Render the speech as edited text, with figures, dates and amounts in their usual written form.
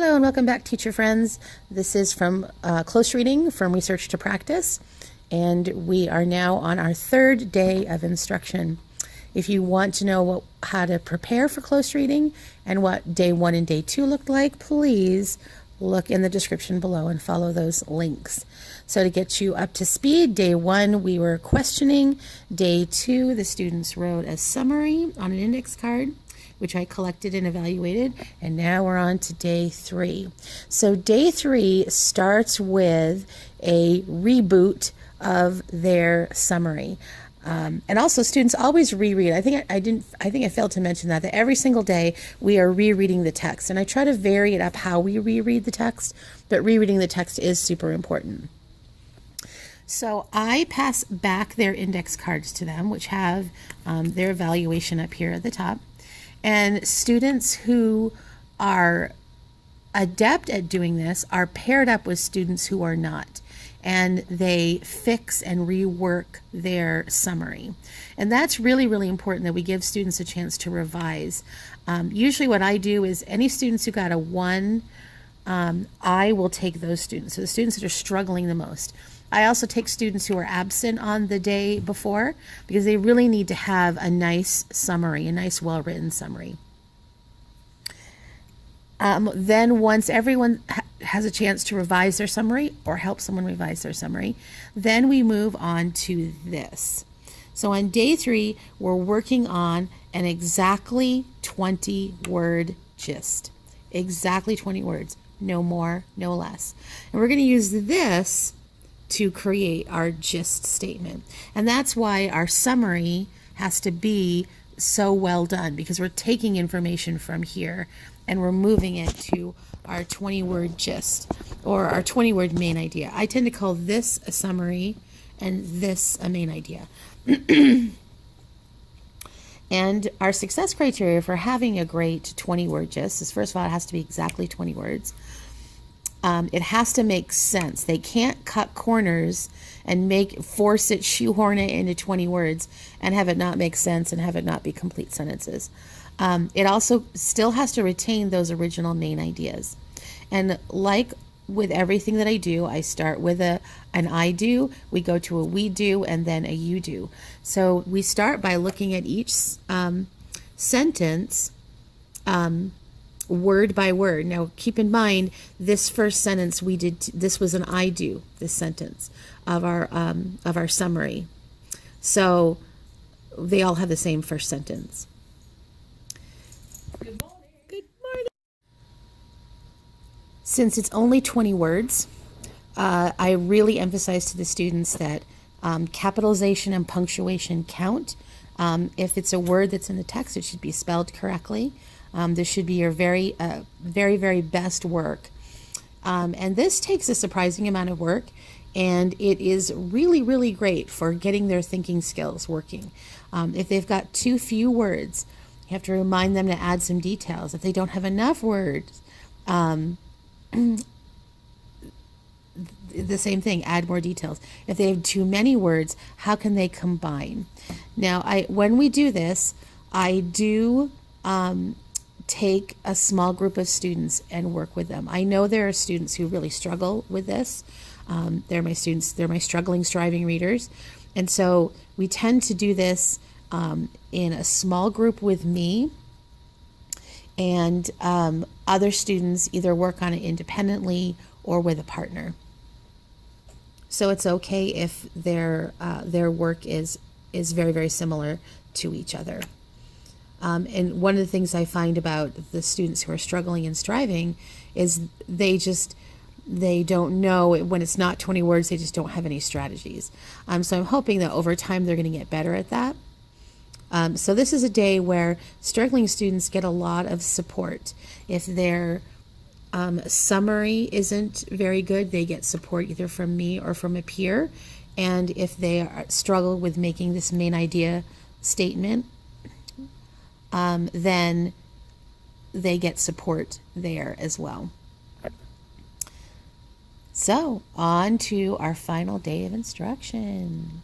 Hello and welcome back, teacher friends. This is from Close Reading, From Research to Practice, and we are now on our third day of instruction. If you want to know how to prepare for close reading and what day 1 and day 2 looked like, please look in the description below and follow those links. So to get you up to speed, day 1 we were questioning. Day 2 the students wrote a summary on an index card, which I collected and evaluated, and now we're on to day 3. So day 3 starts with a reboot of their summary. And also students always reread. I think I failed to mention that every single day we are rereading the text, and I try to vary it up how we reread the text, but rereading the text is super important. So I pass back their index cards to them, which have their evaluation up here at the top. And students who are adept at doing this are paired up with students who are not, and they fix and rework their summary. And that's really, really important, that we give students a chance to revise. Usually what I do is any students who got a 1, I will take those students, so the students that are struggling the most. I also take students who are absent on the day before, because they really need to have a nice summary, a nice well-written summary. Then once everyone has a chance to revise their summary or help someone revise their summary, then we move on to this. So on day 3, we're working on an exactly 20-word gist. Exactly 20 words, no more, no less. And we're going to use this to create our gist statement. And that's why our summary has to be so well done, because we're taking information from here and we're moving it to our 20-word gist, or our 20-word main idea. I tend to call this a summary and this a main idea. And our success criteria for having a great 20-word gist is, first of all, it has to be exactly 20 words. It has to make sense. They can't cut corners and shoehorn it into 20 words and have it not make sense and have it not be complete sentences. It also still has to retain those original main ideas. And like with everything that I do, I start with an I do, we go to a we do, and then a you do. So we start by looking at each sentence word by word. Now keep in mind, this first sentence this was an I do, this sentence of our summary. So they all have the same first sentence. Good morning. Good morning. Since it's only 20 words, I really emphasize to the students that capitalization and punctuation count. If it's a word that's in the text, it should be spelled correctly. This should be your very, very best work. And this takes a surprising amount of work, and it is really, really great for getting their thinking skills working. If they've got too few words, you have to remind them to add some details. If they don't have enough words, the same thing, add more details. If they have too many words, how can they combine? Now, when we do this, I do take a small group of students and work with them. I know there are students who really struggle with this. They're my students, they're my struggling, striving readers. And so we tend to do this in a small group with me, and other students either work on it independently or with a partner. So it's okay if their work is very, very similar to each other. And one of the things I find about the students who are struggling and striving is they don't know, when it's not 20 words, they just don't have any strategies. So I'm hoping that over time they're going to get better at that. So this is a day where struggling students get a lot of support. If their summary isn't very good, they get support either from me or from a peer. And if they struggle with making this main idea statement, then they get support there as well. So on to our final day of instruction.